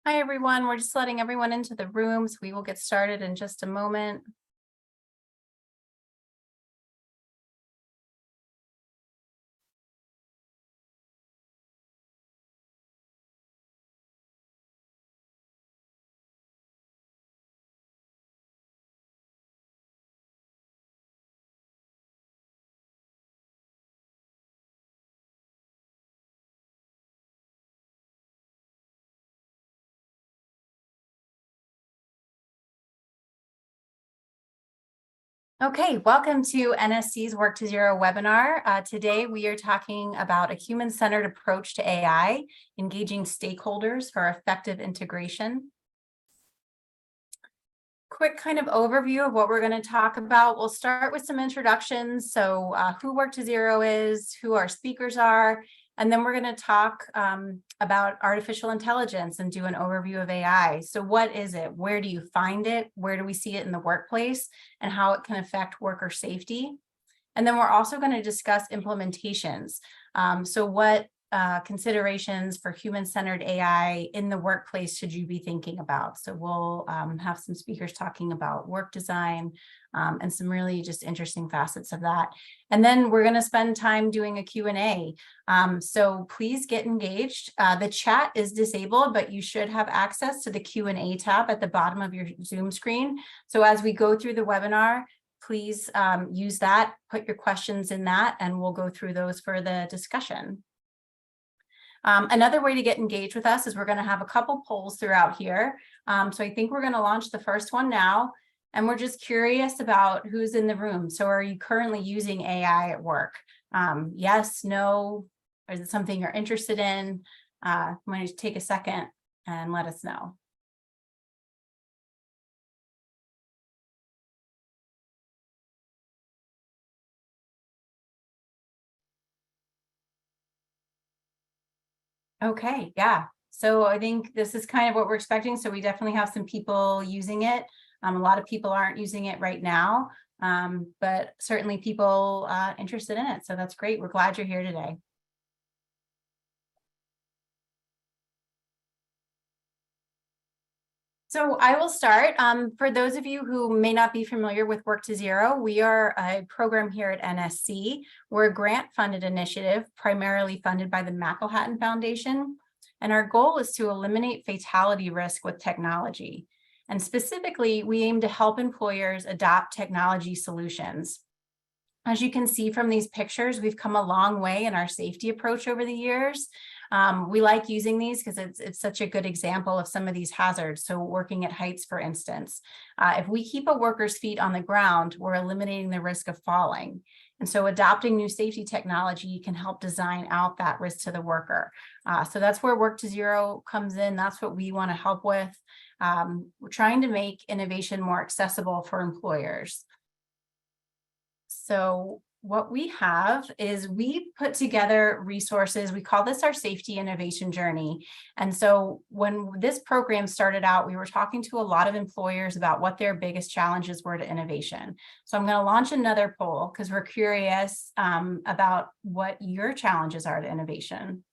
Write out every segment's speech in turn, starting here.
Hi, everyone. We're just letting everyone into the room, so we will get started in just a moment. Okay, welcome to NSC's Work to Zero webinar. Today, we are talking about a human-centered approach to AI, engaging stakeholders for effective integration. Quick kind of overview of what we're going to talk about. We'll start with some introductions. So who Work to Zero is, who our speakers are, and then we're going to talk about artificial intelligence and do an overview of AI. So what is it? Where do you find it? Where do we see it in the workplace and how it can affect worker safety? And then we're also going to discuss implementations. So what considerations for human-centered AI in the workplace should you be thinking about? So we'll have some speakers talking about work design and some really just interesting facets of that. And then we're going to spend time doing a Q&A. So please get engaged. The chat is disabled, but you should have access to the Q&A tab at the bottom of your Zoom screen. So as we go through the webinar, please use that, put your questions in that, and we'll go through those for the discussion. Another way to get engaged with us is we're going to have a couple polls throughout here. So I think we're going to launch the first one now, and we're just curious about who's in the room. So are you currently using AI at work? Yes, no, or is it something you're interested in? I'm going to take a second and let us know. Okay, yeah. So I think this is kind of what we're expecting. So we definitely have some people using it. A lot of people aren't using it right now, but certainly people interested in it. So that's great. We're glad you're here today. So I will start. For those of you who may not be familiar with Work to Zero, we are a program here at NSC. We're a grant-funded initiative, primarily funded by the McElhatton Foundation. And our goal is to eliminate fatality risk with technology. And specifically, we aim to help employers adopt technology solutions. As you can see from these pictures, we've come a long way in our safety approach over the years. We like using these because it's such a good example of some of these hazards. So working at heights, for instance, if we keep a worker's feet on the ground, we're eliminating the risk of falling. And so adopting new safety technology can help design out that risk to the worker. So that's where Work to Zero comes in. That's what we want to help with. We're trying to make innovation more accessible for employers. So what we have is we put together resources. We call this our safety innovation journey. And so when this program started out, we were talking to a lot of employers about what their biggest challenges were to innovation. So I'm going to launch another poll because we're curious about what your challenges are to innovation.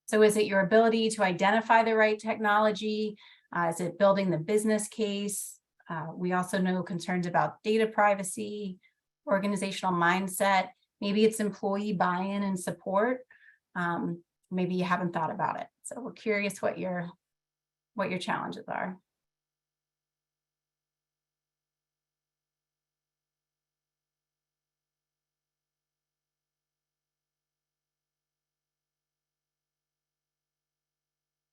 So is it your ability to identify the right technology? Is it building the business case? We also know concerns about data privacy, organizational mindset. Maybe it's employee buy-in and support. Maybe you haven't thought about it. So we're curious what your challenges are.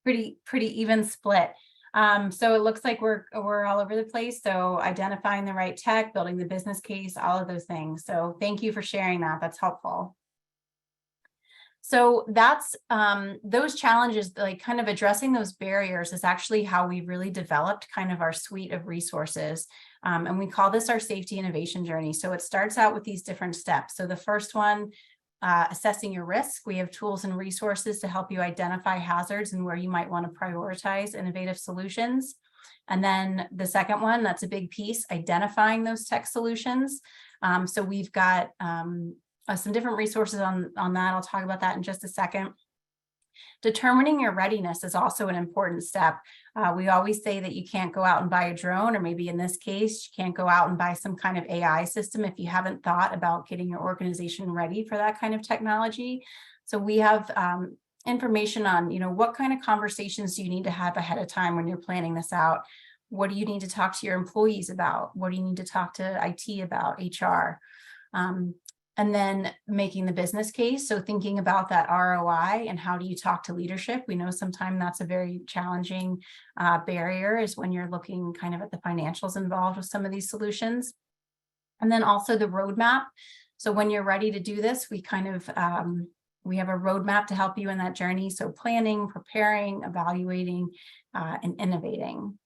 Pretty even split. So it looks like we're all over the place. So identifying the right tech, building the business case, all of those things. So thank you for sharing that. That's helpful. So that's those challenges, like kind of addressing those barriers is actually how we really developed kind of our suite of resources. And we call this our safety innovation journey. So it starts out with these different steps. So the first one, assessing your risk. We have tools and resources to help you identify hazards and where you might want to prioritize innovative solutions. And then the second one, that's a big piece, identifying those tech solutions. So we've got some different resources on that. I'll talk about that in just a second. Determining your readiness is also an important step. We always say that you can't go out and buy a drone, or maybe in this case, you can't go out and buy some kind of AI system if you haven't thought about getting your organization ready for that kind of technology. So we have information on, what kind of conversations do you need to have ahead of time when you're planning this out? What do you need to talk to your employees about? What do you need to talk to IT about, HR? And then making the business case. So thinking about that ROI and how do you talk to leadership? We know sometimes that's a very challenging barrier, is when you're looking kind of at the financials involved with some of these solutions. And then also the roadmap. So when you're ready to do this, we kind of, we have a roadmap to help you in that journey. So planning, preparing, evaluating, and innovating.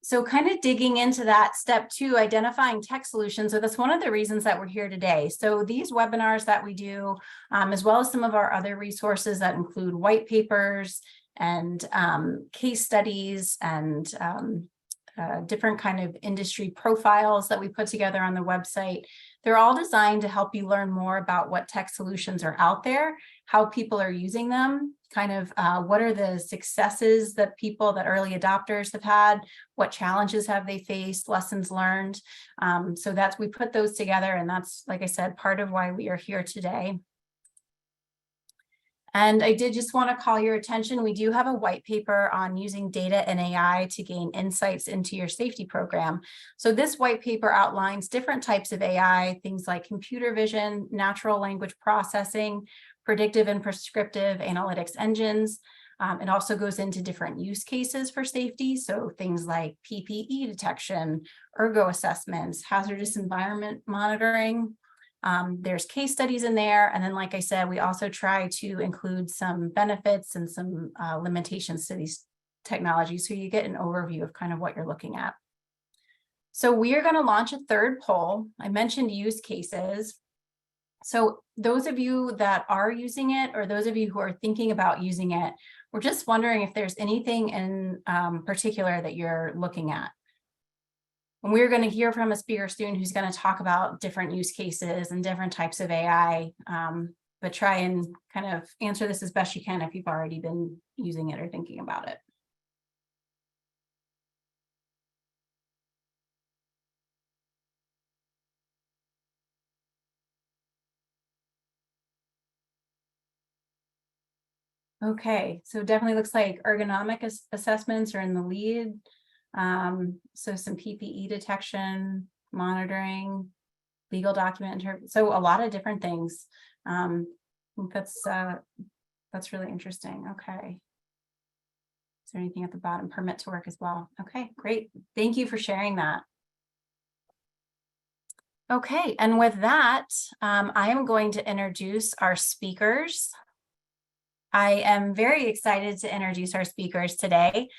So kind of digging into that step 2, identifying tech solutions. So that's one of the reasons that we're here today. So these webinars that we do, as well as some of our other resources that include white papers and case studies and different kind of industry profiles that we put together on the website. They're all designed to help you learn more about what tech solutions are out there, how people are using them, kind of what are the successes that early adopters have had, what challenges have they faced, lessons learned. So we put those together, and that's, like I said, part of why we are here today. And I did just want to call your attention. We do have a white paper on using data and AI to gain insights into your safety program. So this white paper outlines different types of AI, things like computer vision, natural language processing, predictive and prescriptive analytics engines. It also goes into different use cases for safety. So things like PPE detection, ergo assessments, hazardous environment monitoring. There's case studies in there. And then, like I said, we also try to include some benefits and some limitations to these technologies, so you get an overview of kind of what you're looking at. So we are going to launch a third poll. I mentioned use cases. So those of you that are using it, or those of you who are thinking about using it, we're just wondering if there's anything in particular that you're looking at. And we're going to hear from a speaker soon who's going to talk about different use cases and different types of AI, but try and kind of answer this as best you can if you've already been using it or thinking about it. Okay, so definitely looks like ergonomic assessments are in the lead. So some PPE detection, monitoring, legal document, so a lot of different things. I think that's really interesting. Okay. Is there anything at the bottom? Permit to work as well. Okay, great. Thank you for sharing that. Okay, and with that, I am going to introduce our speakers. I am very excited to introduce our speakers today.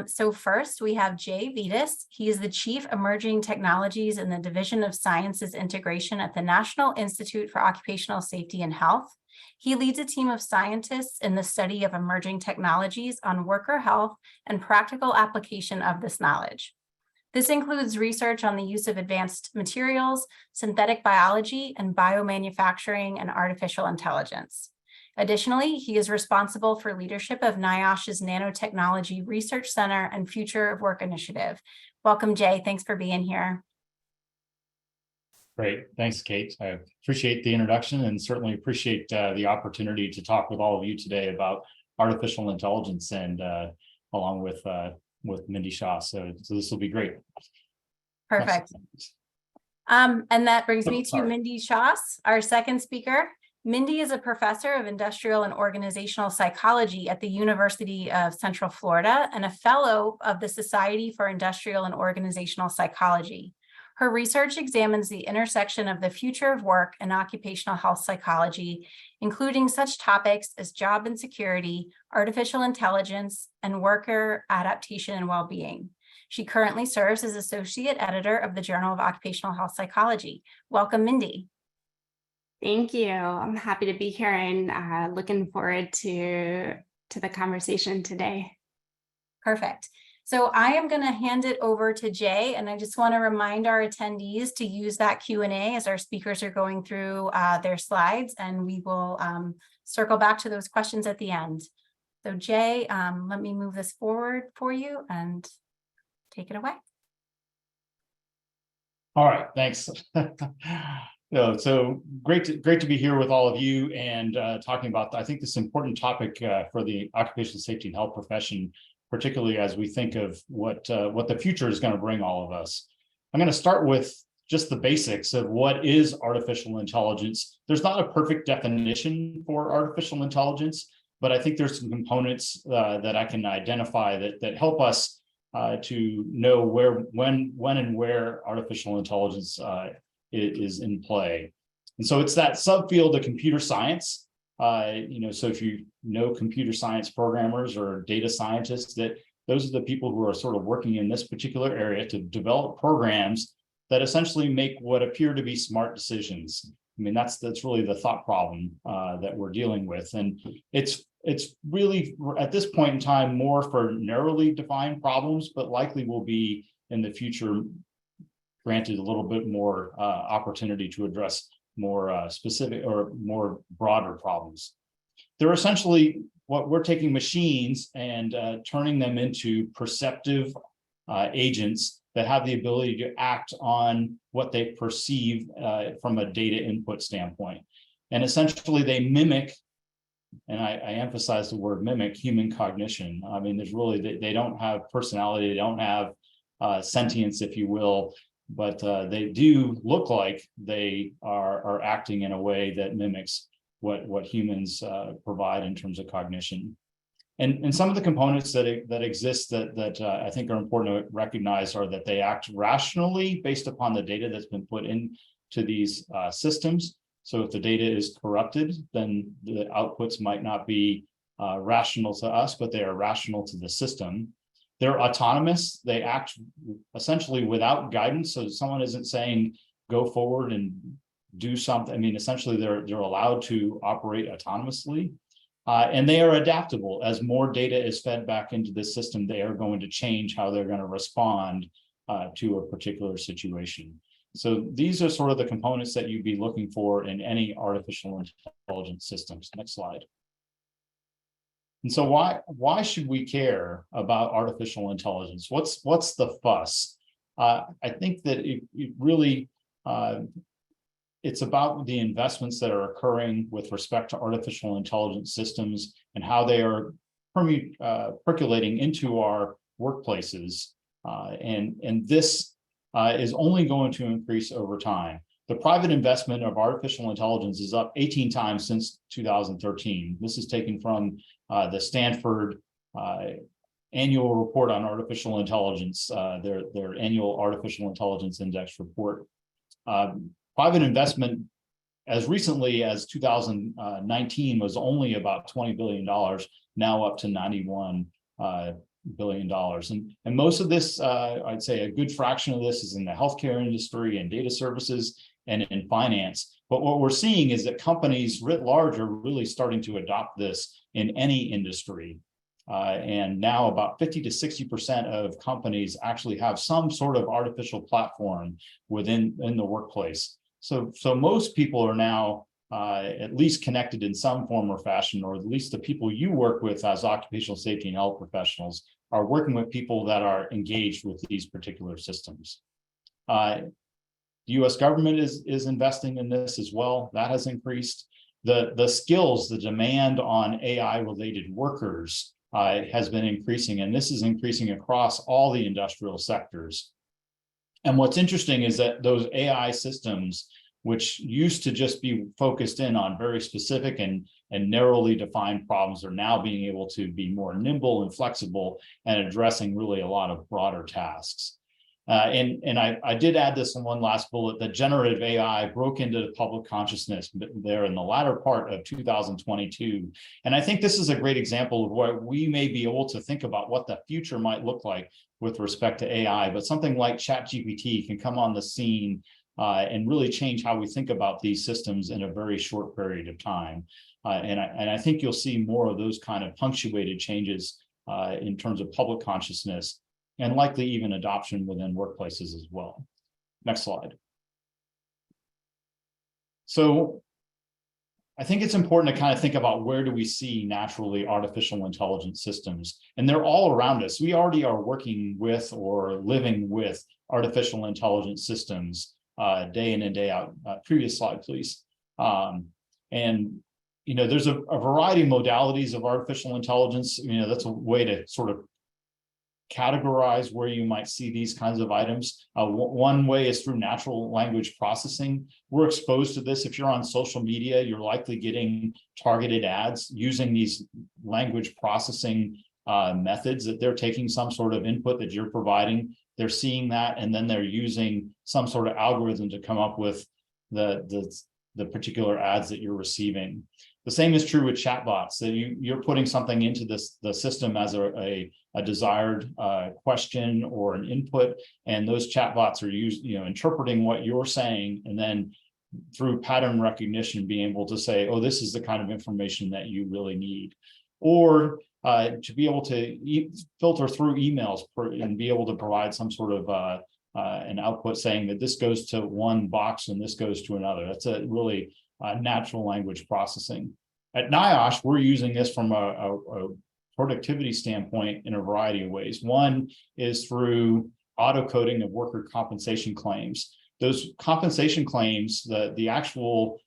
So first, we have Jay Vietas. He is the Chief Emerging Technologies in the Division of Sciences Integration at the National Institute for Occupational Safety and Health. He leads a team of scientists in the study of emerging technologies on worker health and practical application of this knowledge. This includes research on the use of advanced materials, synthetic biology, and biomanufacturing and artificial intelligence. Additionally, he is responsible for leadership of NIOSH's Nanotechnology Research Center and Future of Work Initiative. Welcome, Jay. Thanks for being here. Great. Thanks, Kate. I appreciate the introduction and certainly appreciate the opportunity to talk with all of you today about artificial intelligence and along with Mindy Shoss. So this will be great. Perfect. And that brings me to Mindy Shoss, our second speaker. Mindy is a professor of industrial and organizational psychology at the University of Central Florida and a fellow of the Society for Industrial and Organizational Psychology. Her research examines the intersection of the future of work and occupational health psychology, including such topics as job insecurity, artificial intelligence, and worker adaptation and well-being. She currently serves as associate editor of the Journal of Occupational Health Psychology. Welcome, Mindy. Thank you. I'm happy to be here and looking forward to the conversation today. Perfect. So I am going to hand it over to Jay, and I just want to remind our attendees to use that Q&A as our speakers are going through their slides, and we will circle back to those questions at the end. So Jay, let me move this forward for you and take it away. All right, thanks. So great to be here with all of you and talking about, I think, this important topic for the occupational safety and health profession, particularly as we think of what the future is going to bring all of us. I'm going to start with just the basics of what is artificial intelligence. There's not a perfect definition for artificial intelligence, but I think there's some components that I can identify that help us to know when and where artificial intelligence is in play. And so it's that subfield of computer science. So if you know computer science programmers or data scientists, that those are the people who are sort of working in this particular area to develop programs that essentially make what appear to be smart decisions. I mean, that's really the thought problem that we're dealing with. And it's really, at this point in time, more for narrowly defined problems, but likely will be in the future granted a little bit more opportunity to address more specific or more broader problems. They're essentially what we're taking machines and turning them into perceptive agents that have the ability to act on what they perceive from a data input standpoint. And essentially they mimic, and I emphasize the word mimic, human cognition. I mean, there's really, they don't have personality, they don't have sentience, if you will, but they do look like they are acting in a way that mimics what humans provide in terms of cognition. And some of the components that exist that I think are important to recognize are that they act rationally based upon the data that's been put into these systems. So if the data is corrupted, then the outputs might not be rational to us, but they are rational to the system. They're autonomous. They act essentially without guidance. So someone isn't saying, go forward and do something. I mean, essentially they're allowed to operate autonomously. And they are adaptable. As more data is fed back into the system, they are going to change how they're going to respond to a particular situation. So these are sort of the components that you'd be looking for in any artificial intelligence systems. Next slide. And so why should we care about artificial intelligence? What's the fuss? I think that it really it's about the investments that are occurring with respect to artificial intelligence systems and how they are percolating into our workplaces. And this is only going to increase over time. The private investment of artificial intelligence is up 18 times since 2013. This is taken from the Stanford annual report on artificial intelligence, their annual artificial intelligence index report. Private investment as recently as 2019 was only about $20 billion, now up to $91 billion. And most of this, I'd say a good fraction of this is in the healthcare industry and data services and in finance. But what we're seeing is that companies writ large are really starting to adopt this in any industry. And now about 50 to 60% of companies actually have some sort of artificial platform in the workplace. So most people are now at least connected in some form or fashion, or at least the people you work with as occupational safety and health professionals are working with people that are engaged with these particular systems. The US government is investing in this as well. That has increased. The skills, the demand on AI related workers has been increasing, and this is increasing across all the industrial sectors. And what's interesting is that those AI systems, which used to just be focused in on very specific and narrowly defined problems, are now being able to be more nimble and flexible and addressing really a lot of broader tasks. And I did add this in one last bullet, that generative AI broke into the public consciousness there in the latter part of 2022. And I think this is a great example of what we may be able to think about what the future might look like with respect to AI. But something like ChatGPT can come on the scene and really change how we think about these systems in a very short period of time. And I think you'll see more of those kind of punctuated changes in terms of public consciousness and likely even adoption within workplaces as well. Next slide. So I think it's important to kind of think about where do we see naturally artificial intelligence systems, and they're all around us. We already are working with or living with artificial intelligence systems day in and day out. Previous slide, please. And there's a variety of modalities of artificial intelligence. That's a way to sort of categorize where you might see these kinds of items. One way is through natural language processing. We're exposed to this. If you're on social media, you're likely getting targeted ads using these language processing methods that they're taking some sort of input that you're providing. They're seeing that, and then they're using some sort of algorithm to come up with the particular ads that you're receiving. The same is true with chatbots. That you're putting something into the system as a desired question or an input, and those chatbots are interpreting what you're saying, and then through pattern recognition being able to say, oh, this is the kind of information that you really need. Or to be able to filter through emails and be able to provide some sort of an output saying that this goes to one box and this goes to another. That's a really natural language processing. At NIOSH, we're using this from a productivity standpoint in a variety of ways. One is through auto coding of worker compensation claims. Those compensation claims, the actual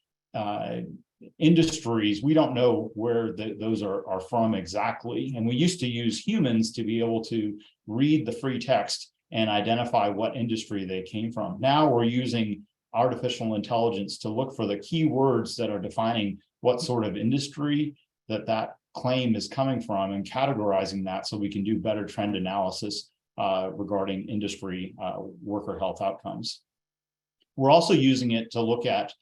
industries, we don't know where those are from exactly. And we used to use humans to be able to read the free text and identify what industry they came from. Now we're using artificial intelligence to look for the keywords that are defining what sort of industry that claim is coming from and categorizing that so we can do better trend analysis regarding industry worker health outcomes. We're also using it to look at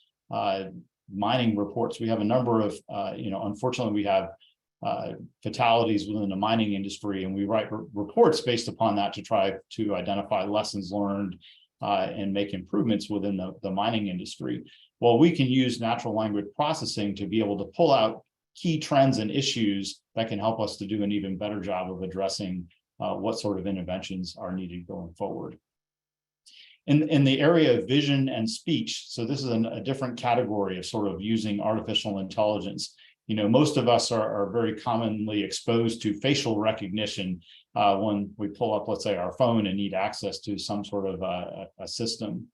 mining reports. We have a number of, unfortunately, we have fatalities within the mining industry, and we write reports based upon that to try to identify lessons learned and make improvements within the mining industry. Well, we can use natural language processing to be able to pull out key trends and issues that can help us to do an even better job of addressing what sort of interventions are needed going forward. In the area of vision and speech, so this is a different category of sort of using artificial intelligence. Most of us are very commonly exposed to facial recognition when we pull up, let's say, our phone and need access to some sort of a system.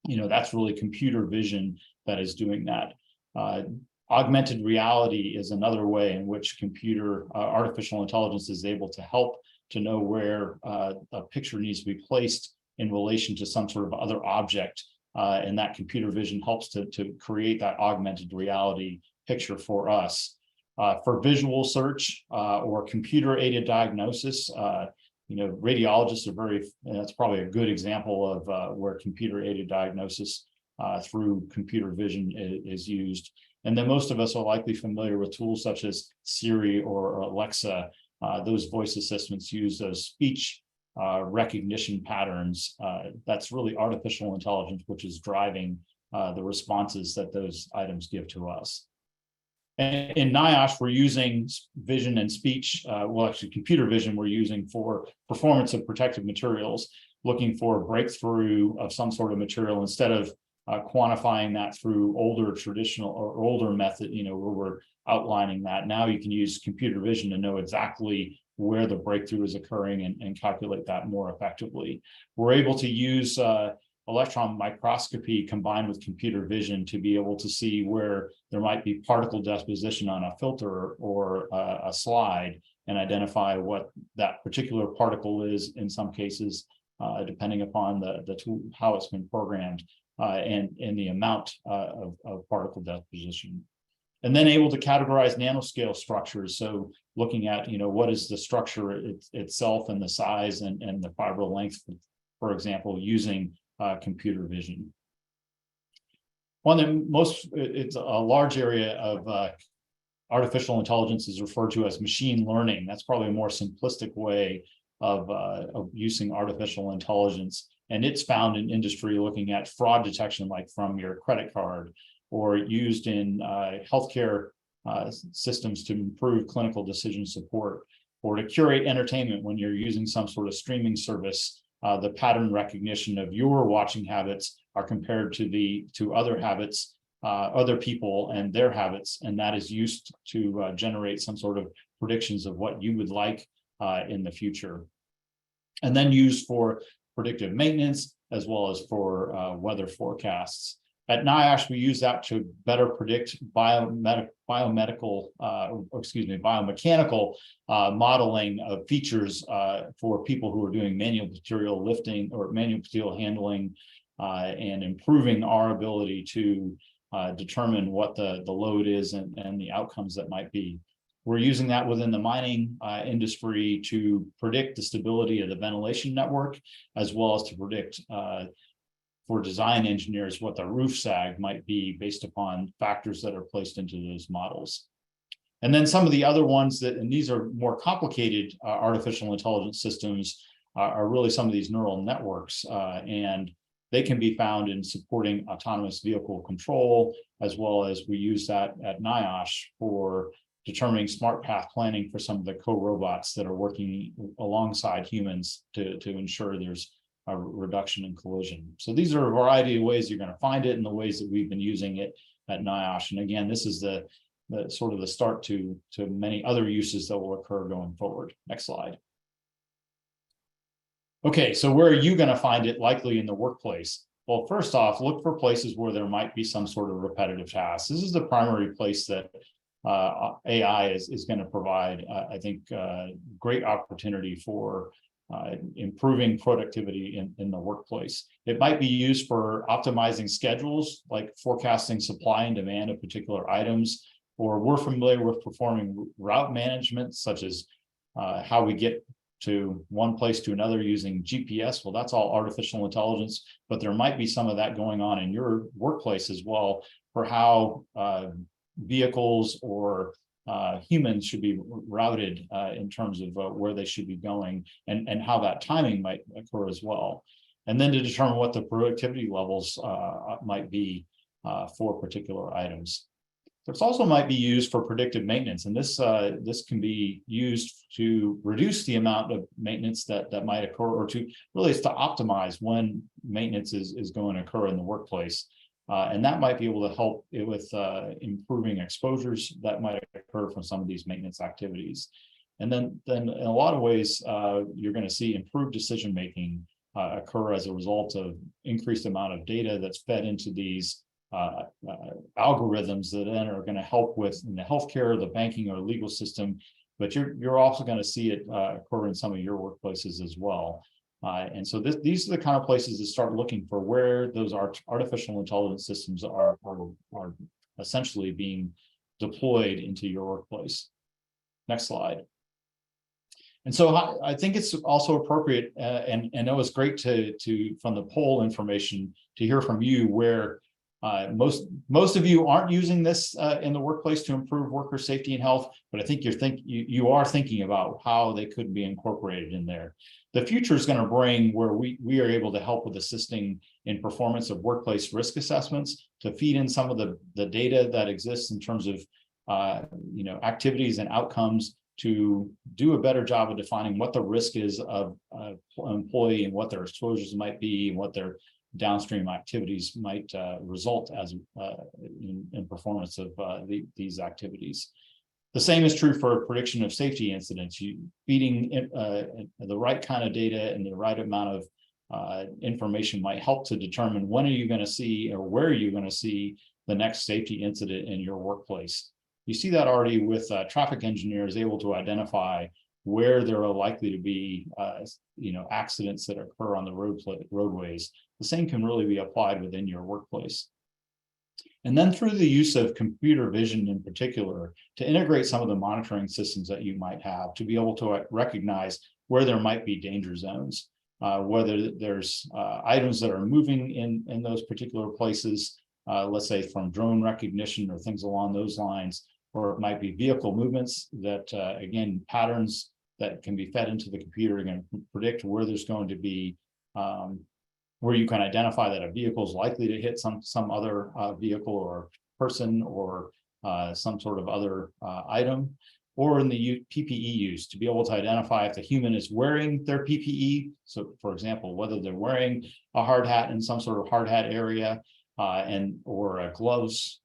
That's really computer vision that is doing that. Augmented reality is another way in which artificial intelligence is able to help to know where a picture needs to be placed in relation to some sort of other object, and that computer vision helps to create that augmented reality picture for us. For visual search or computer-aided diagnosis, radiologists are that's probably a good example of where computer-aided diagnosis through computer vision is used. And then most of us are likely familiar with tools such as Siri or Alexa. Those voice assistants use those speech recognition patterns. That's really artificial intelligence, which is driving the responses that those items give to us. And in NIOSH, we're using vision and speech, computer vision we're using for performance of protective materials, looking for a breakthrough of some sort of material instead of quantifying that through older method, where we're outlining that. Now you can use computer vision to know exactly where the breakthrough is occurring and calculate that more effectively. We're able to use electron microscopy combined with computer vision to be able to see where there might be particle deposition on a filter or a slide and identify what that particular particle is in some cases, depending upon the tool, how it's been programmed, and the amount of particle deposition. And then able to categorize nanoscale structures. So looking at, what is the structure itself and the size and the fibril length, for example, using computer vision. It's a large area of artificial intelligence is referred to as machine learning. That's probably a more simplistic way of using artificial intelligence. And it's found in industry looking at fraud detection, like from your credit card, or used in healthcare systems to improve clinical decision support. or to curate entertainment when you're using some sort of streaming service. The pattern recognition of your watching habits are compared to other habits, other people and their habits, and that is used to generate some sort of predictions of what you would like in the future. And then used for predictive maintenance as well as for weather forecasts. At NIOSH, we use that to better predict biomechanical modeling of features for people who are doing manual material lifting or manual material handling, and improving our ability to determine what the load is and the outcomes that might be. We're using that within the mining industry to predict the stability of the ventilation network, as well as to predict for design engineers what the roof sag might be based upon factors that are placed into those models. And then some of the other ones and these are more complicated artificial intelligence systems, are really some of these neural networks, and they can be found in supporting autonomous vehicle control, as well as we use that at NIOSH for determining smart path planning for some of the co-robots that are working alongside humans to ensure there's a reduction in collision. So these are a variety of ways you're going to find it, and the ways that we've been using it at NIOSH. And again, this is the sort of the start to many other uses that will occur going forward. Next slide. Okay, so where are you going to find it likely in the workplace? Well, first off, look for places where there might be some sort of repetitive tasks. This is the primary place that AI is going to provide, I think, great opportunity for improving productivity in the workplace. It might be used for optimizing schedules, like forecasting supply and demand of particular items, or we're familiar with performing route management, such as how we get to one place to another using GPS. Well, that's all artificial intelligence, but there might be some of that going on in your workplace as well, for how vehicles or humans should be routed in terms of where they should be going, and how that timing might occur as well. And then to determine what the productivity levels might be for particular items. This also might be used for predictive maintenance, and this can be used to reduce the amount of maintenance that might occur, or to really it's to optimize when maintenance is going to occur in the workplace. And that might be able to help with improving exposures that might occur from some of these maintenance activities. And then in a lot of ways, you're going to see improved decision making occur as a result of increased amount of data that's fed into these algorithms that then are going to help with in the healthcare, the banking, or legal system. But you're also going to see it occur in some of your workplaces as well. And so these are the kind of places to start looking for where those artificial intelligence systems are essentially being deployed into your workplace. Next slide. And so I think it's also appropriate, and it was great to from the poll information to hear from you where most of you aren't using this in the workplace to improve worker safety and health, but I think you are thinking about how they could be incorporated in there. The future is going to bring where we are able to help with assisting in performance of workplace risk assessments, to feed in some of the data that exists in terms of activities and outcomes, to do a better job of defining what the risk is of an employee and what their exposures might be and what their downstream activities might result as in performance of these activities. The same is true for prediction of safety incidents. Feeding the right kind of data and the right amount of information might help to determine when are you going to see, or where are you going to see the next safety incident in your workplace. You see that already with traffic engineers able to identify where there are likely to be accidents that occur on the roadways. The same can really be applied within your workplace. And then through the use of computer vision in particular, to integrate some of the monitoring systems that you might have to be able to recognize where there might be danger zones, whether there's items that are moving in those particular places, let's say from drone recognition or things along those lines, or it might be vehicle movements that, again, patterns that can be fed into the computer are going to predict where there's going to be where you can identify that a vehicle is likely to hit some other vehicle or person or some sort of other item. or in the PPE use to be able to identify if the human is wearing their PPE. So for example, whether they're wearing a hard hat in some sort of hard hat area or gloves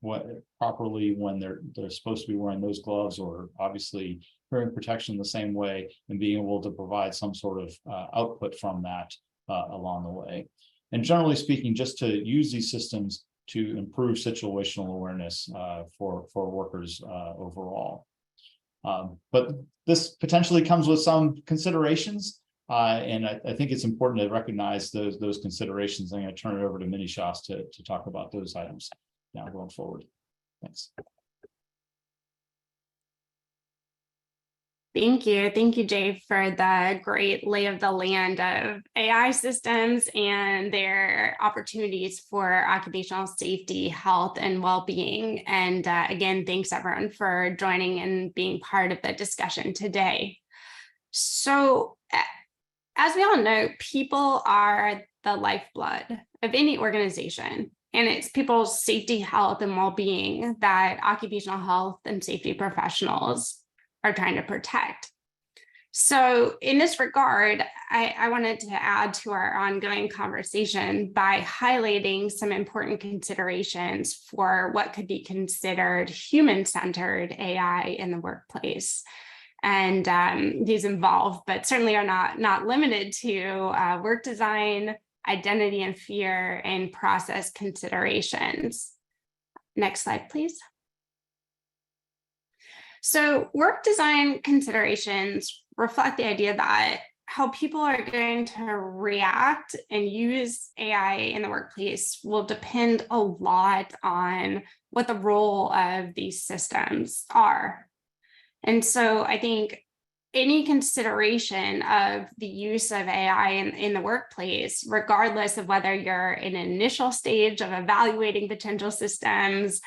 properly when they're supposed to be wearing those gloves, or obviously hearing protection the same way, and being able to provide some sort of output from that along the way. And generally speaking, just to use these systems to improve situational awareness for workers overall. But this potentially comes with some considerations, and I think it's important to recognize those considerations. I'm going to turn it over to Mindy Shoss to talk about those items now going forward. Thanks. Thank you, Jay, for the great lay of the land of AI systems and their opportunities for occupational safety, health, and well-being. And again, thanks everyone for joining and being part of the discussion today. So, as we all know, people are the lifeblood of any organization, and it's people's safety, health, and well-being that occupational health and safety professionals are trying to protect. So in this regard, I wanted to add to our ongoing conversation by highlighting some important considerations for what could be considered human-centered AI in the workplace. And these involve, but certainly are not limited to work design, identity and fear, and process considerations. Next slide, please. So work design considerations reflect the idea that how people are going to react and use AI in the workplace will depend a lot on what the role of these systems are. And so I think any consideration of the use of AI in the workplace, regardless of whether you're in an initial stage of evaluating potential systems,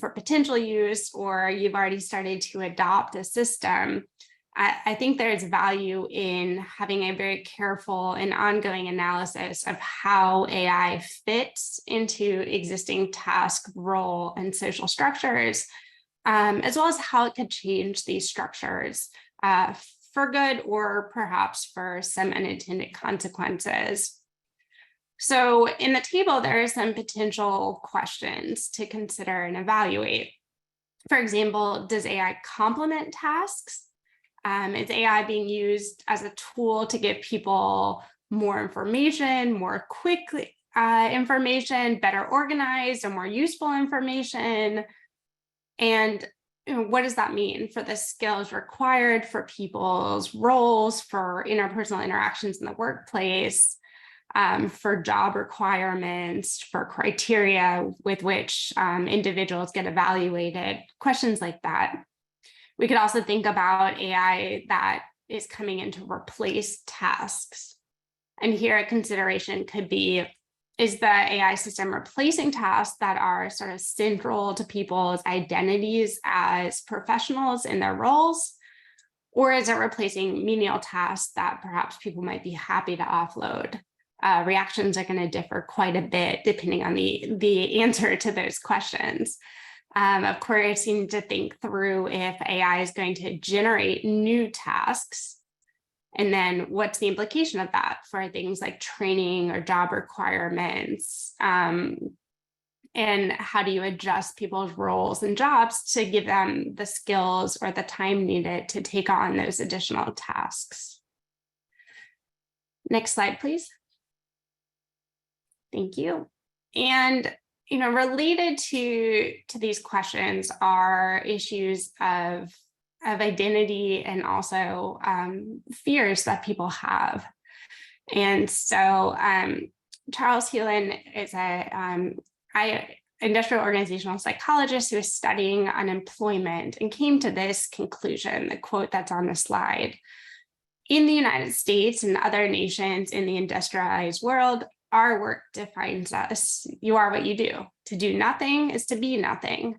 for potential use, or you've already started to adopt a system, I think there's value in having a very careful and ongoing analysis of how AI fits into existing task, role, and social structures, as well as how it could change these structures for good or perhaps for some unintended consequences. So in the table, there are some potential questions to consider and evaluate. For example, does AI complement tasks? Is AI being used as a tool to give people more information, more quickly information, better organized and more useful information? And what does that mean for the skills required for people's roles, for interpersonal interactions in the workplace? For job requirements, for criteria with which individuals get evaluated, questions like that. We could also think about AI that is coming in to replace tasks. And here a consideration could be, is the AI system replacing tasks that are sort of central to people's identities as professionals in their roles? Or is it replacing menial tasks that perhaps people might be happy to offload? Reactions are going to differ quite a bit depending on the answer to those questions. Of course, you need to think through if AI is going to generate new tasks, and then what's the implication of that for things like training or job requirements, and how do you adjust people's roles and jobs to give them the skills or the time needed to take on those additional tasks. Next slide, please. Thank you. And related to these questions are issues of identity and also fears that people have. And so Charles Hewlin is an industrial organizational psychologist who is studying unemployment and came to this conclusion, the quote that's on the slide. In the United States and other nations in the industrialized world, our work defines us. You are what you do. To do nothing is to be nothing.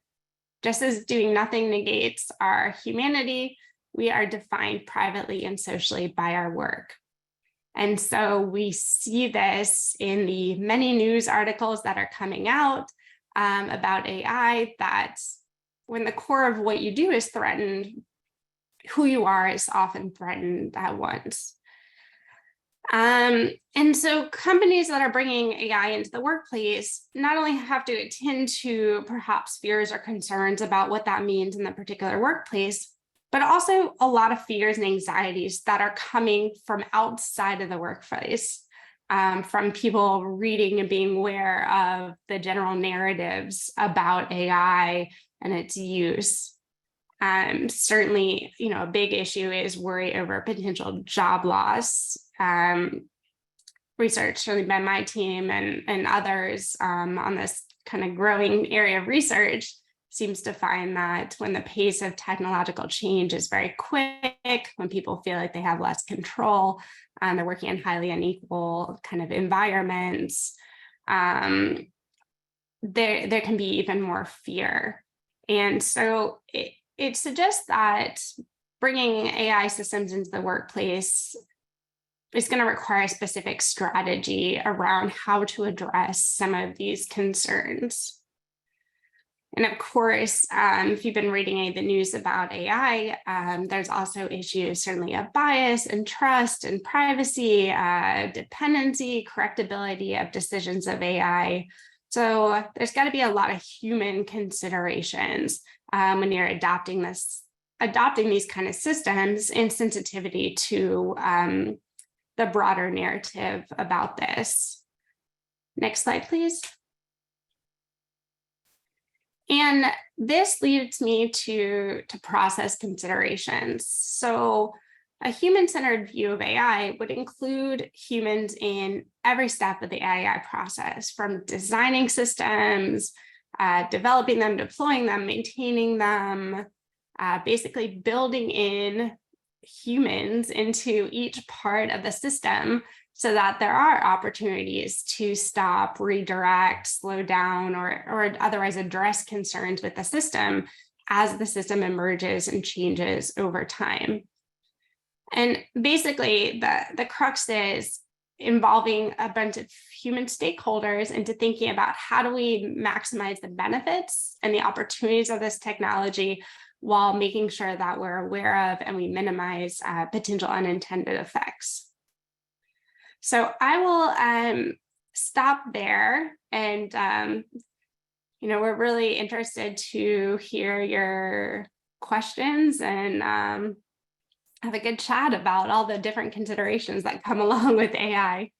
Just as doing nothing negates our humanity, we are defined privately and socially by our work. And so we see this in the many news articles that are coming out about AI, that when the core of what you do is threatened, who you are is often threatened at once. And so companies that are bringing AI into the workplace not only have to attend to perhaps fears or concerns about what that means in the particular workplace, but also a lot of fears and anxieties that are coming from outside of the workplace, from people reading and being aware of the general narratives about AI and its use. Certainly, a big issue is worry over potential job loss. Research certainly by my team and others on this kind of growing area of research seems to find that when the pace of technological change is very quick, when people feel like they have less control, and they're working in highly unequal kind of environments, there can be even more fear. And so it suggests that bringing AI systems into the workplace is going to require a specific strategy around how to address some of these concerns. And of course, if you've been reading any of the news about AI, there's also issues certainly of bias and trust and privacy, dependency, correctability of decisions of AI. So there's got to be a lot of human considerations when you're adopting these kind of systems, and sensitivity to the broader narrative about this. Next slide, please. And this leads me to process considerations. So a human-centered view of AI would include humans in every step of the AI process, from designing systems, developing them, deploying them, maintaining them, basically building in humans into each part of the system so that there are opportunities to stop, redirect, slow down, or otherwise address concerns with the system as the system emerges and changes over time. And basically, the crux is involving a bunch of human stakeholders into thinking about how do we maximize the benefits and the opportunities of this technology while making sure that we're aware of and we minimize potential unintended effects. So I will stop there, and we're really interested to hear your questions and have a good chat about all the different considerations that come along with AI.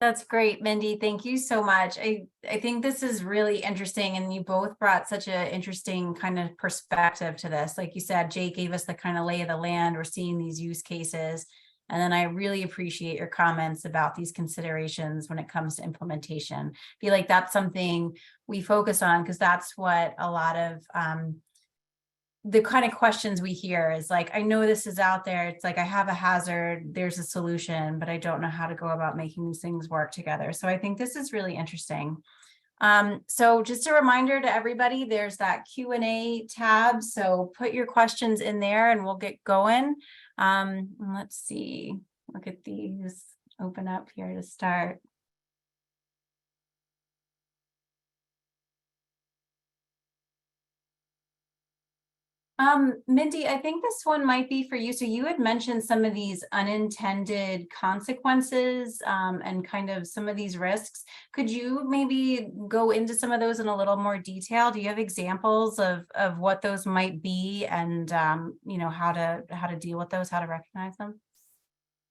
That's great, Mindy. Thank you so much. I think this is really interesting, and you both brought such an interesting kind of perspective to this. Like you said, Jake gave us the kind of lay of the land. We're seeing these use cases. And then I really appreciate your comments about these considerations when it comes to implementation. I feel like that's something we focus on, because that's what a lot of the kind of questions we hear is like, I know this is out there. It's like, I have a hazard, there's a solution, but I don't know how to go about making these things work together. So I think this is really interesting. So just a reminder to everybody, there's that Q&A tab. So put your questions in there and we'll get going. Let's see, look at these, open up here to start. Mindy, I think this one might be for you. So you had mentioned some of these unintended consequences and kind of some of these risks. Could you maybe go into some of those in a little more detail? Do you have examples of what those might be, and how to deal with those, how to recognize them?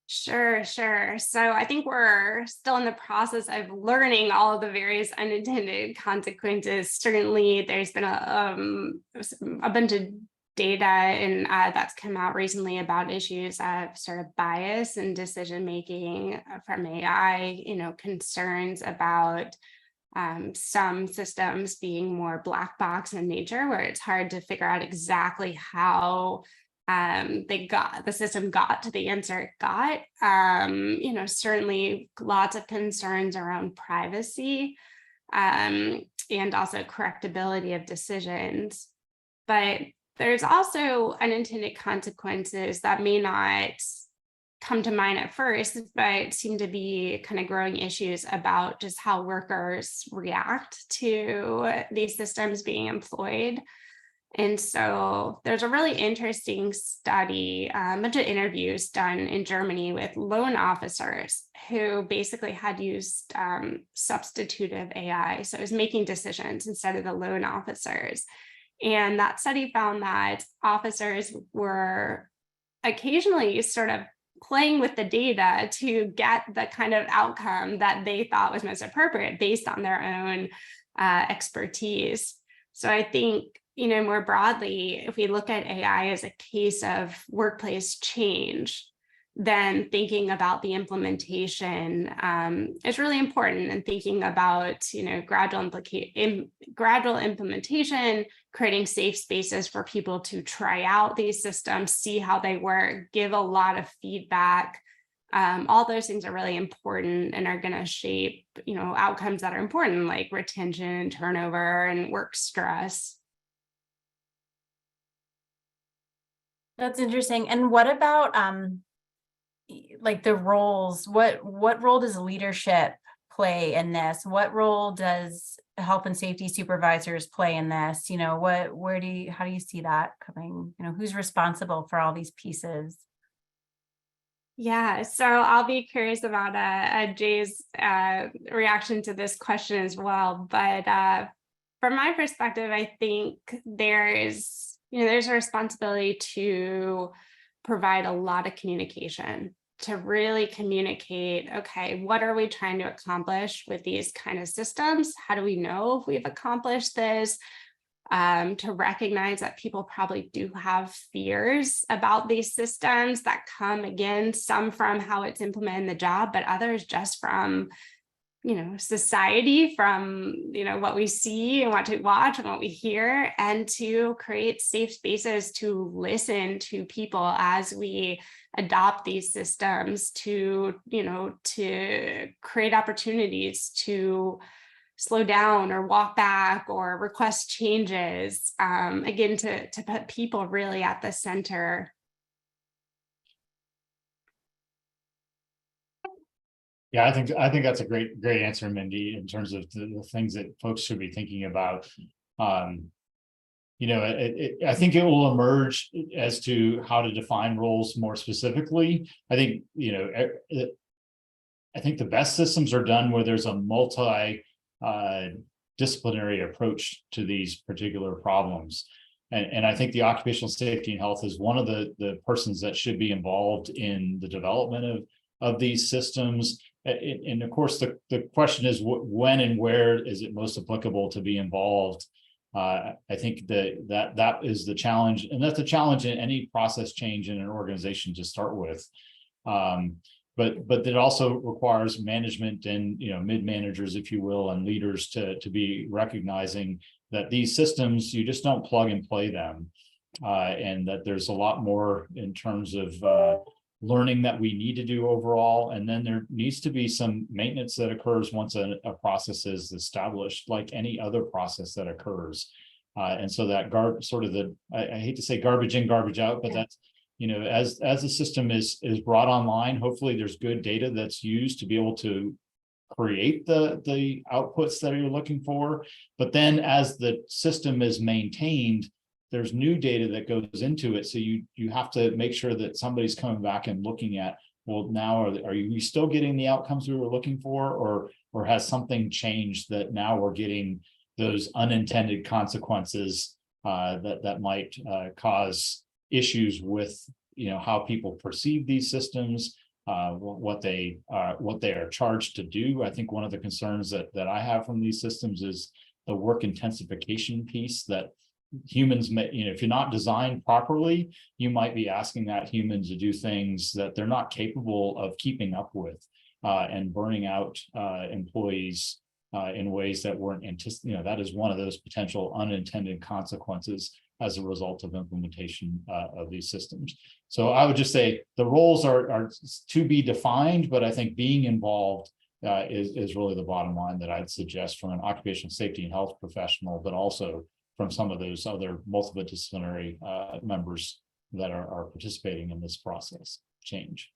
Sure. So I think we're still in the process of learning all of the various unintended consequences. Certainly, there's been a bunch of data and that's come out recently about issues of sort of bias and decision making from AI. Concerns about some systems being more black box in nature, where it's hard to figure out exactly how the system got to the answer it got. Certainly lots of concerns around privacy and also correctability of decisions. But there's also unintended consequences that may not come to mind at first, but seem to be kind of growing issues about just how workers react to these systems being employed. And so there's a really interesting study, a bunch of interviews done in Germany with loan officers who basically had used substitutive AI. So it was making decisions instead of the loan officers. And that study found that officers were occasionally sort of playing with the data to get the kind of outcome that they thought was most appropriate based on their own expertise. So I think, more broadly, if we look at AI as a case of workplace change, then thinking about the implementation is really important, and thinking about, gradual implementation, creating safe spaces for people to try out these systems, see how they work, give a lot of feedback. All those things are really important and are going to shape, outcomes that are important, like retention, turnover, and work stress. That's interesting. And what about like the roles? What role does leadership play in this? What role does health and safety supervisors play in this? How do you see that coming? Who's responsible for all these pieces? Yeah, so I'll be curious about Jay's reaction to this question as well. But from my perspective, I think there's a responsibility to provide a lot of communication, to really communicate, okay, what are we trying to accomplish with these kind of systems? How do we know if we've accomplished this? To recognize that people probably do have fears about these systems that come, again, some from how it's implemented in the job, but others just from society, from what we see and what to watch and what we hear, and to create safe spaces to listen to people as we adopt these systems, to create opportunities to slow down or walk back or request changes, again, to put people really at the center. Yeah, I think that's a great answer, Mindy, in terms of the things that folks should be thinking about. I think it will emerge as to how to define roles more specifically. I think the best systems are done where there's a disciplinary approach to these particular problems. And I think the occupational safety and health is one of the persons that should be involved in the development of these systems. And of course, the question is when and where is it most applicable to be involved? I think that is the challenge, and that's a challenge in any process change in an organization to start with. But it also requires management and mid managers, if you will, and leaders to be recognizing that these systems, you just don't plug and play them, and that there's a lot more in terms of learning that we need to do overall. And then there needs to be some maintenance that occurs once a process is established, like any other process that occurs. And so that I hate to say garbage in, garbage out, but that's, as the system is brought online, hopefully there's good data that's used to be able to create the outputs that you're looking for. But then as the system is maintained, there's new data that goes into it. So you have to make sure that somebody's coming back and looking at, well, now are you still getting the outcomes we were looking for, or has something changed that now we're getting those unintended consequences that might cause issues with how people perceive these systems, what they are charged to do. I think one of the concerns that I have from these systems is the work intensification piece, that humans may, if you're not designed properly, you might be asking that human to do things that they're not capable of keeping up with, and burning out employees in ways that weren't anticipated. That is one of those potential unintended consequences as a result of implementation of these systems. So I would just say the roles are to be defined, but I think being involved is really the bottom line that I'd suggest from an occupational safety and health professional, but also from some of those other multidisciplinary members that are participating in this process change.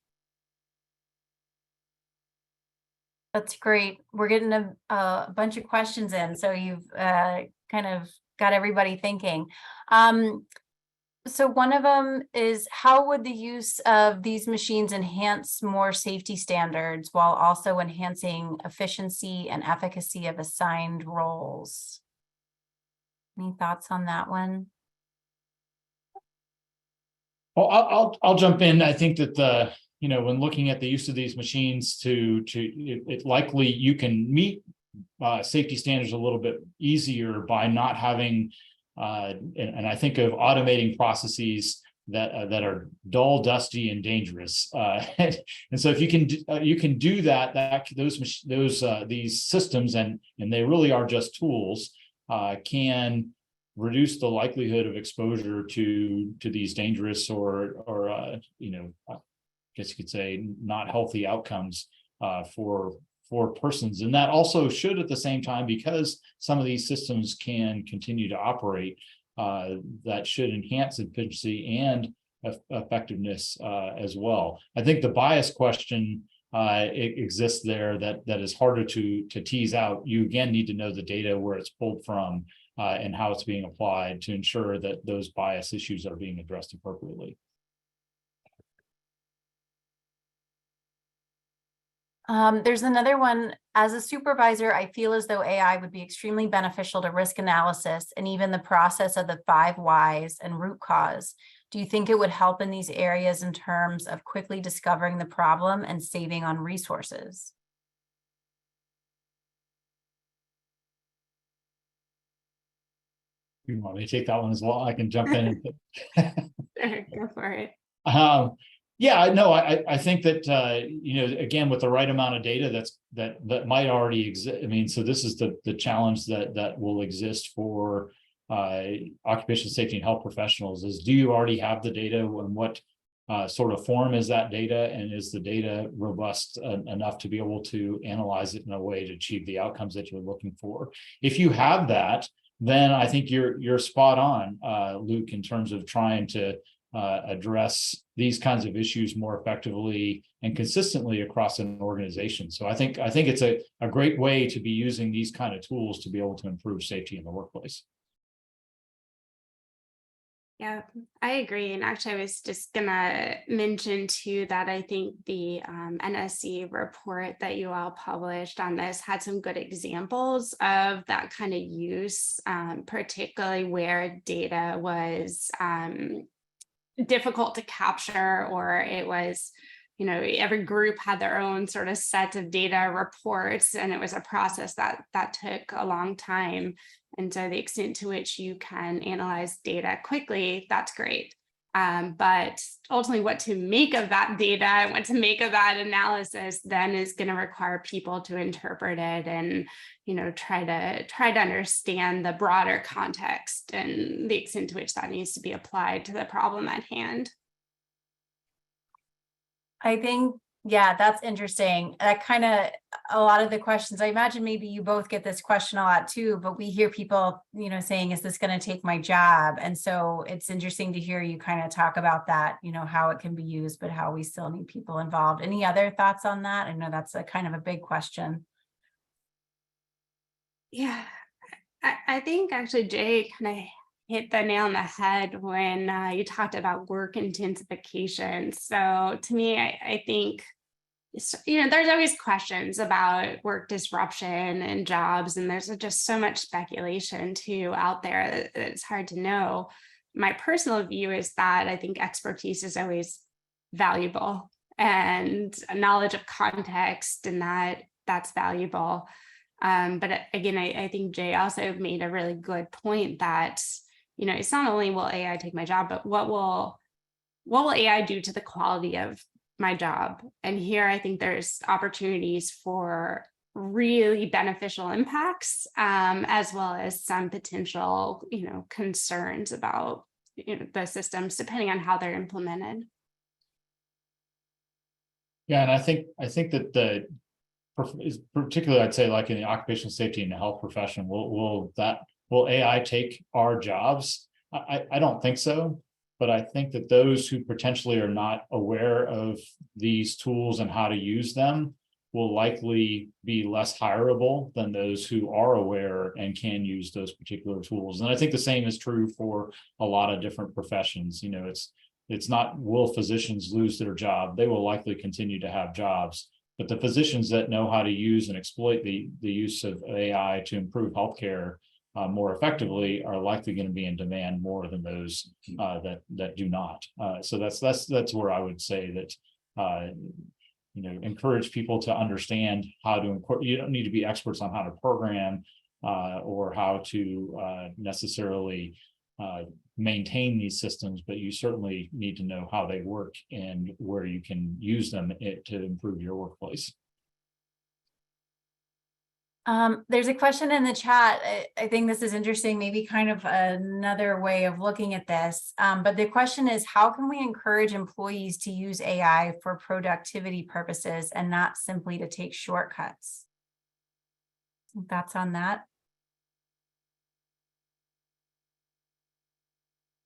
That's great. We're getting a bunch of questions in. So you've kind of got everybody thinking. So one of them is, how would the use of these machines enhance more safety standards while also enhancing efficiency and efficacy of assigned roles? Any thoughts on that one? Well, I'll jump in. I think that when looking at the use of these machines it likely you can meet safety standards a little bit easier by not having and I think of automating processes that are dull, dusty, and dangerous. And so if you can do that, these systems, and they really are just tools, can reduce the likelihood of exposure to these dangerous or I guess you could say not healthy outcomes for persons. And that also should, at the same time, because some of these systems can continue to operate, that should enhance efficiency and effectiveness as well. I think the bias question it exists there that is harder to tease out. You again need to know the data, where it's pulled from, and how it's being applied to ensure that those bias issues are being addressed appropriately. There's another one. As a supervisor, I feel as though AI would be extremely beneficial to risk analysis and even the process of the 5 whys and root cause. Do you think it would help in these areas in terms of quickly discovering the problem and saving on resources? You want me to take that one as well? I can jump in. Go for it. Yeah, no, I think that again, with the right amount of data that might already exist. I mean, so this is the challenge that will exist for occupational safety and health professionals: is, do you already have the data, and what sort of form is that data, and is the data robust enough to be able to analyze it in a way to achieve the outcomes that you're looking for? If you have that, then I think you're spot on, Luke, in terms of trying to address these kinds of issues more effectively and consistently across an organization. So I think it's a great way to be using these kind of tools to be able to improve safety in the workplace. Yeah, I agree. And actually, I was just gonna mention too that I think the NSC report that you all published on this had some good examples of that kind of use, particularly where data was difficult to capture, or it was, every group had their own sort of set of data reports, and it was a process that took a long time. And so the extent to which you can analyze data quickly, that's great. But ultimately, what to make of that data and what to make of that analysis then is going to require people to interpret it and try to understand the broader context and the extent to which that needs to be applied to the problem at hand. I think, yeah, that's interesting. That kind of, a lot of the questions, I imagine maybe you both get this question a lot too, but we hear people, saying, is this going to take my job? And so it's interesting to hear you kind of talk about that, how it can be used, but how we still need people involved. Any other thoughts on that? I know that's a kind of a big question. Yeah, I think actually Jay kind of hit the nail on the head when you talked about work intensification. So to me, I think, there's always questions about work disruption and jobs, and there's just so much speculation too out there that it's hard to know. My personal view is that I think expertise is always valuable, and a knowledge of context, and that's valuable. But again, I think Jay also made a really good point that, it's not only will AI take my job, but what will AI do to the quality of my job? And here I think there's opportunities for really beneficial impacts, as well as some potential, concerns about the systems, depending on how they're implemented. Yeah, and I think that particularly, I'd say, like in the occupational safety and the health profession, will AI take our jobs? I don't think so. But I think that those who potentially are not aware of these tools and how to use them will likely be less hireable than those who are aware and can use those particular tools. And I think the same is true for a lot of different professions. It's not, will physicians lose their job? They will likely continue to have jobs, but the physicians that know how to use and exploit the use of AI to improve healthcare more effectively are likely going to be in demand more than those that do not. So that's where I would say that encourage people to understand how to incorporate. You don't need to be experts on how to program or how to necessarily maintain these systems, but you certainly need to know how they work and where you can use them to improve your workplace. There's a question in the chat. I think this is interesting, maybe kind of another way of looking at this. But the question is, how can we encourage employees to use AI for productivity purposes and not simply to take shortcuts? Thoughts on that?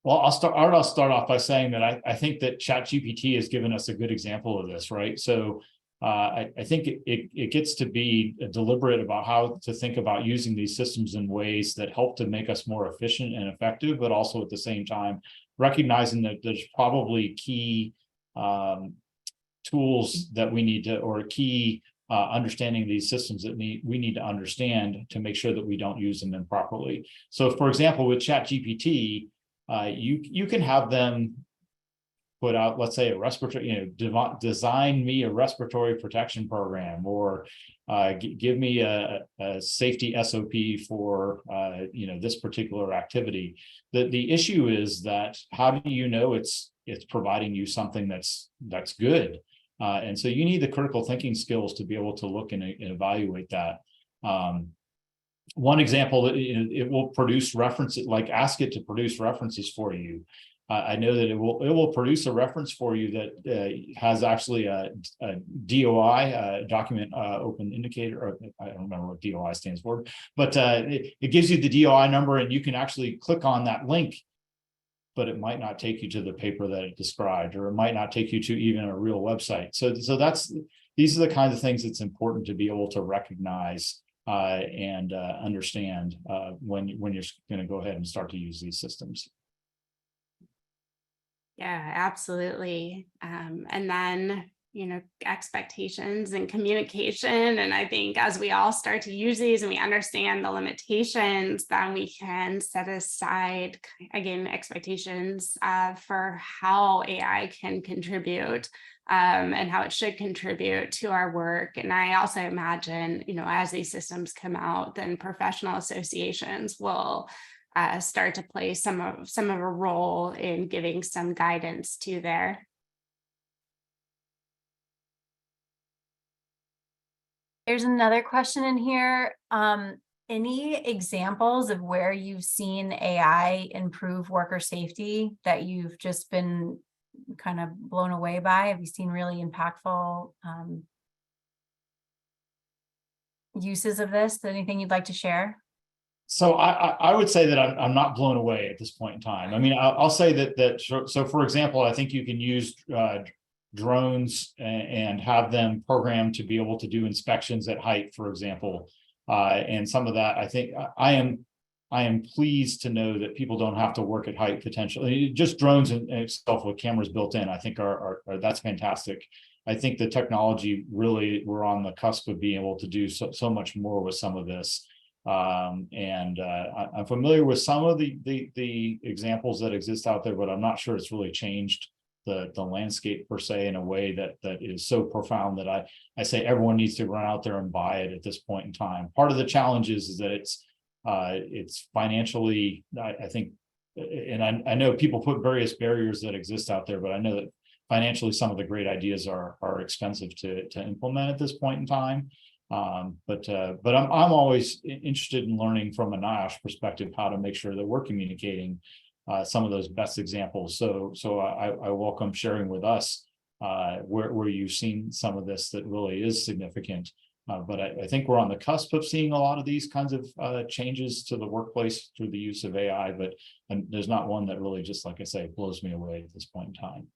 Well, I'll start off by saying that I think that ChatGPT has given us a good example of this, right? So I think it gets to be deliberate about how to think about using these systems in ways that help to make us more efficient and effective, but also at the same time recognizing that there's probably key tools that we need to, or key understanding of these systems that we need to understand to make sure that we don't use them improperly. So, for example, with ChatGPT, you can have them put out, let's say, a respiratory, design me a respiratory protection program, or give me a safety SOP for this particular activity. The issue is that how do you know it's providing you something that's good? And so you need the critical thinking skills to be able to look and evaluate that. One example that it will produce references, like ask it to produce references for you. I know that it will produce a reference for you that has actually a DOI, document open indicator, or I don't remember what DOI stands for, but it gives you the DOI number, and you can actually click on that link, but it might not take you to the paper that it described, or it might not take you to even a real website. So these are the kinds of things that's important to be able to recognize and understand when you're going to go ahead and start to use these systems. Yeah, absolutely. And then, expectations and communication. And I think as we all start to use these and we understand the limitations, then we can set aside, again, expectations for how AI can contribute and how it should contribute to our work. And I also imagine, as these systems come out, then professional associations will start to play some of a role in giving some guidance to there. There's another question in here. Any examples of where you've seen AI improve worker safety that you've just been kind of blown away by? Have you seen really impactful uses of this? Anything you'd like to share? So I would say that I'm not blown away at this point in time. I mean, I'll say that so for example, I think you can use drones and have them programmed to be able to do inspections at height, for example. And some of that, I think I am pleased to know that people don't have to work at height potentially. Just drones in itself with cameras built in, I think are that's fantastic. I think the technology really, we're on the cusp of being able to do so much more with some of this. And I'm familiar with some of the examples that exist out there, but I'm not sure it's really changed the landscape per se in a way that is so profound that I say everyone needs to run out there and buy it at this point in time. Part of the challenge is that it's financially, I think, and I know people put various barriers that exist out there, but I know that financially some of the great ideas are expensive to implement at this point in time. But I'm always interested in learning from a NIOSH perspective how to make sure that we're communicating some of those best examples. So I welcome sharing with us where you've seen some of this that really is significant. But I think we're on the cusp of seeing a lot of these kinds of changes to the workplace through the use of AI, but there's not one that really, just like I say, blows me away at this point in time.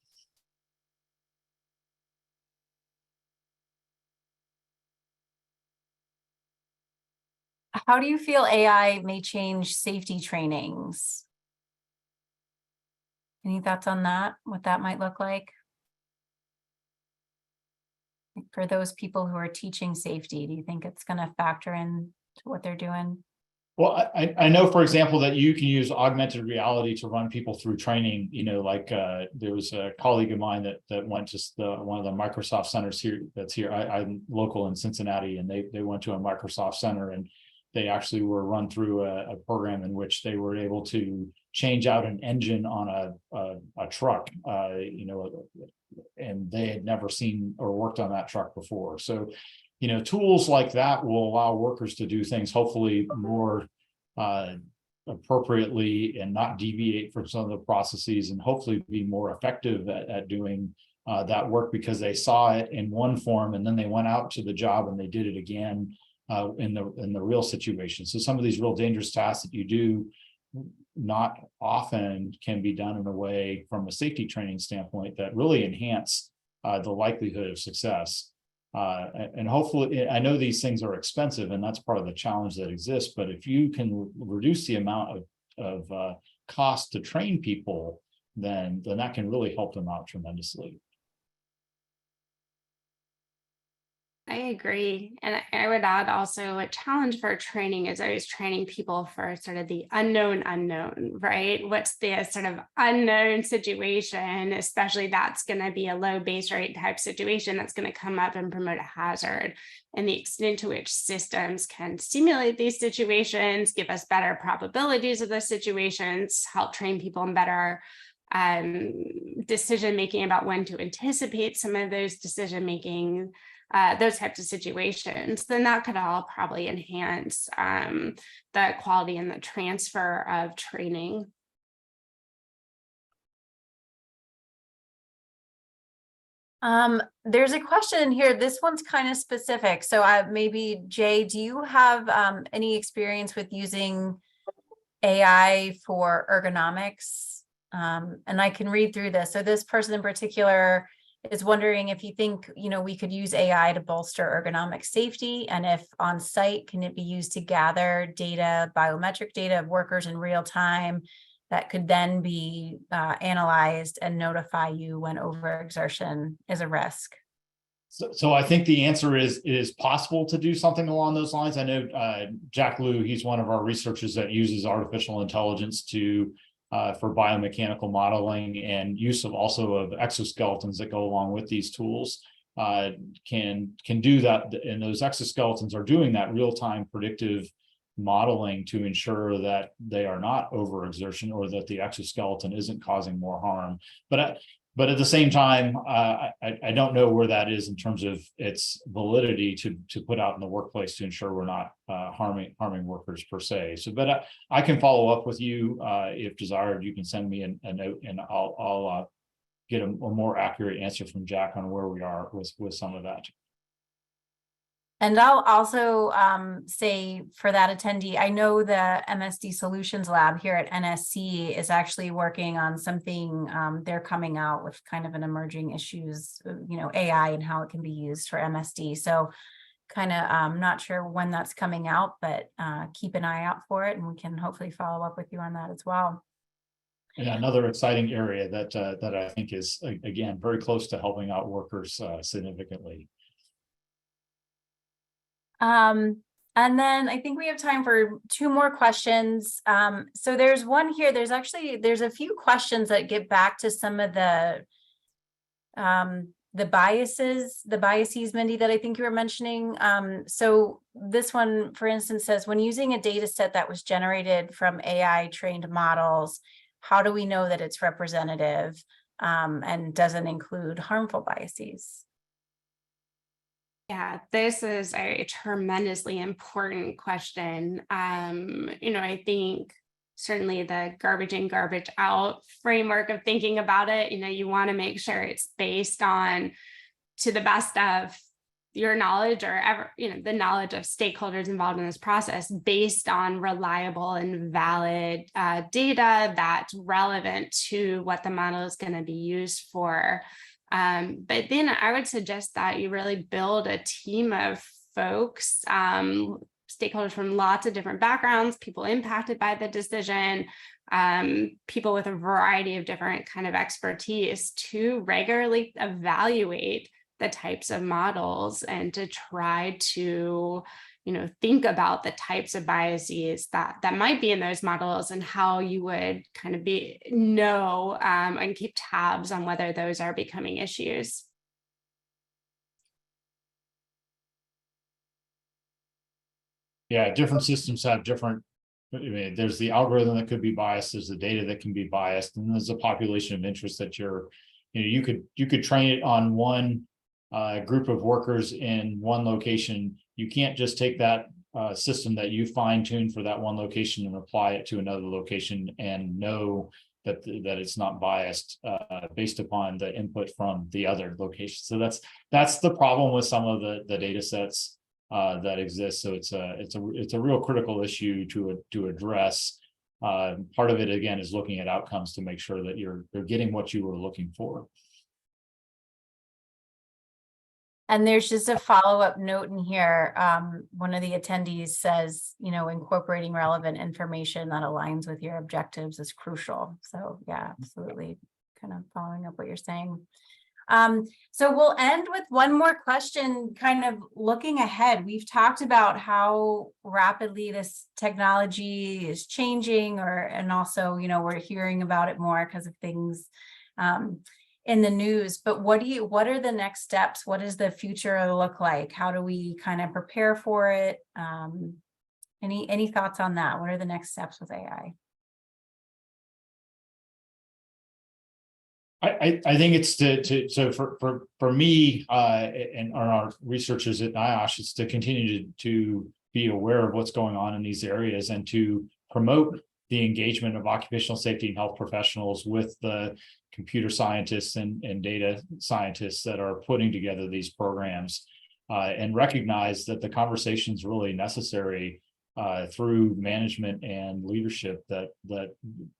How do you feel AI may change safety trainings? Any thoughts on that? What that might look like? For those people who are teaching safety, do you think it's going to factor in to what they're doing? Well, I know, for example, that you can use augmented reality to run people through training. Like there was a colleague of mine that went to one of the Microsoft centers here. That's here. I'm local in Cincinnati, and they went to a Microsoft center, and they actually were run through a program in which they were able to change out an engine on a truck. And they had never seen or worked on that truck before. So, tools like that will allow workers to do things hopefully more appropriately and not deviate from some of the processes, and hopefully be more effective at doing that work, because they saw it in one form and then they went out to the job and they did it again in the real situation. So some of these real dangerous tasks that you do not often can be done in a way from a safety training standpoint that really enhance the likelihood of success. And hopefully, I know these things are expensive, and that's part of the challenge that exists. But if you can reduce the amount of cost to train people, then that can really help them out tremendously. I agree. And I would add also a challenge for training is always training people for sort of the unknown, right? What's the sort of unknown situation, especially that's going to be a low base rate type situation that's going to come up and promote a hazard. And the extent to which systems can simulate these situations, give us better probabilities of those situations, help train people in better decision making about when to anticipate some of those decision making. Those types of situations, then that could all probably enhance the quality and the transfer of training. There's a question in here. This one's kind of specific. So maybe Jay, do you have any experience with using AI for ergonomics? And I can read through this. So this person in particular is wondering if you think, we could use AI to bolster ergonomic safety, and if on site, can it be used to gather data, biometric data of workers in real time that could then be analyzed and notify you when overexertion is a risk? So I think the answer is it is possible to do something along those lines. I know Jack Liu, he's one of our researchers that uses artificial intelligence for biomechanical modeling, and use of exoskeletons that go along with these tools can do that. And those exoskeletons are doing that real-time predictive modeling to ensure that they are not overexertion, or that the exoskeleton isn't causing more harm. But at the same time, I don't know where that is in terms of its validity to put out in the workplace to ensure we're not harming workers per se. So, but I can follow up with you if desired. You can send me a note, and I'll get a more accurate answer from Jack on where we are with some of that. And I'll also say for that attendee, I know the MSD Solutions Lab here at NSC is actually working on something. They're coming out with kind of an emerging issues, AI and how it can be used for MSD. So kind of not sure when that's coming out, but keep an eye out for it, and we can hopefully follow up with you on that as well. And another exciting area that I think is, again, very close to helping out workers significantly. And then I think we have time for two more questions. So there's one here. There's a few questions that get back to some of the biases, Mindy, that I think you were mentioning. So this one, for instance, says, when using a data set that was generated from AI trained models, how do we know that it's representative and doesn't include harmful biases? Yeah, this is a tremendously important question. I think certainly the garbage in, garbage out framework of thinking about it, you want to make sure it's based on, to the best of your knowledge or the knowledge of stakeholders involved in this process, based on reliable and valid data that's relevant to what the model is going to be used for. But then I would suggest that you really build a team of folks, stakeholders from lots of different backgrounds, people impacted by the decision, people with a variety of different kind of expertise to regularly evaluate the types of models and to try to, think about the types of biases that might be in those models and how you would kind of know and keep tabs on whether those are becoming issues. Yeah, different systems have different, there's the algorithm that could be biased, there's the data that can be biased, and there's a population of interest that you could train it on one group of workers in one location. You can't just take that system that you fine-tuned for that one location and apply it to another location and know that it's not biased based upon the input from the other location. So that's the problem with some of the data sets that exist. So it's a real critical issue to address. Part of it again is looking at outcomes to make sure that you're getting what you were looking for. And there's just a follow-up note in here. One of the attendees says, incorporating relevant information that aligns with your objectives is crucial. So yeah, absolutely. Kind of following up what you're saying. So we'll end with one more question, kind of looking ahead. We've talked about how rapidly this technology is changing, and also, we're hearing about it more because of things in the news. But what are the next steps? What does the future look like? How do we kind of prepare for it? Any thoughts on that? What are the next steps with AI? I think it's so for me and our researchers at NIOSH, it's to continue to be aware of what's going on in these areas and to promote the engagement of occupational safety and health professionals with the computer scientists and data scientists that are putting together these programs, and recognize that the conversation is really necessary through management and leadership, that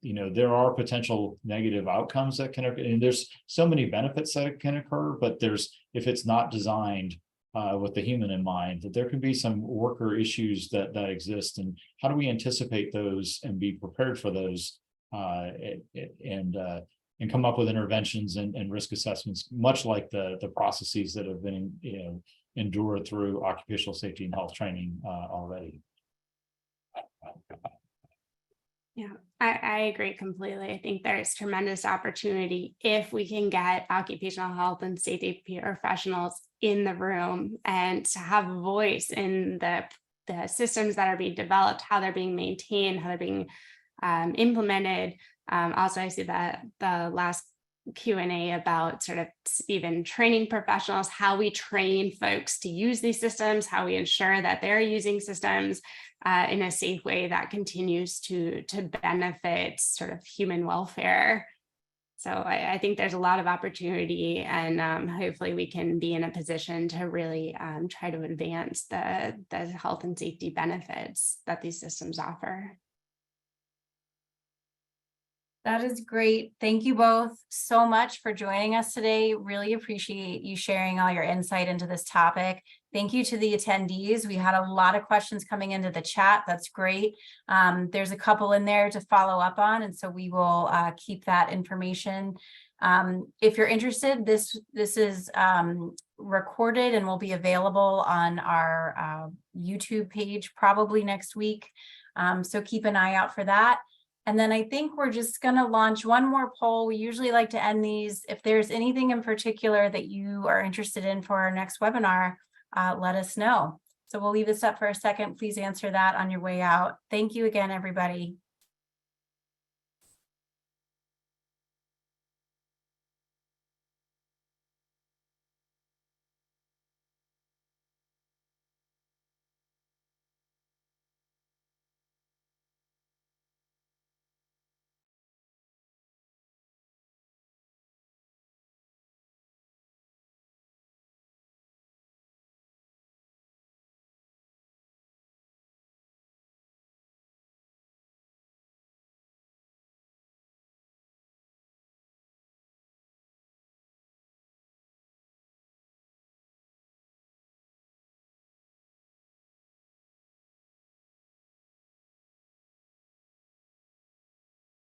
there are potential negative outcomes that can occur, and there's so many benefits that can occur, but if it's not designed with the human in mind, that there can be some worker issues that exist, and how do we anticipate those and be prepared for those, and come up with interventions and risk assessments, much like the processes that have been endured through occupational safety and health training already. Yeah, I agree completely. I think there's tremendous opportunity if we can get occupational health and safety professionals in the room and to have a voice in the systems that are being developed, how they're being maintained, how they're being implemented. Also, I see that the last Q&A about sort of even training professionals, how we train folks to use these systems, how we ensure that they're using systems in a safe way that continues to benefit sort of human welfare. So I think there's a lot of opportunity, and hopefully we can be in a position to really try to advance the health and safety benefits that these systems offer. That is great. Thank you both so much for joining us today. Really appreciate you sharing all your insight into this topic. Thank you to the attendees. We had a lot of questions coming into the chat. That's great. There's a couple in there to follow up on, and so we will keep that information. If you're interested, this is recorded and will be available on our YouTube page probably next week. So keep an eye out for that. And then I think we're just going to launch one more poll. We usually like to end these. If there's anything in particular that you are interested in for our next webinar, let us know. So we'll leave this up for a second. Please answer that on your way out. Thank you again, everybody.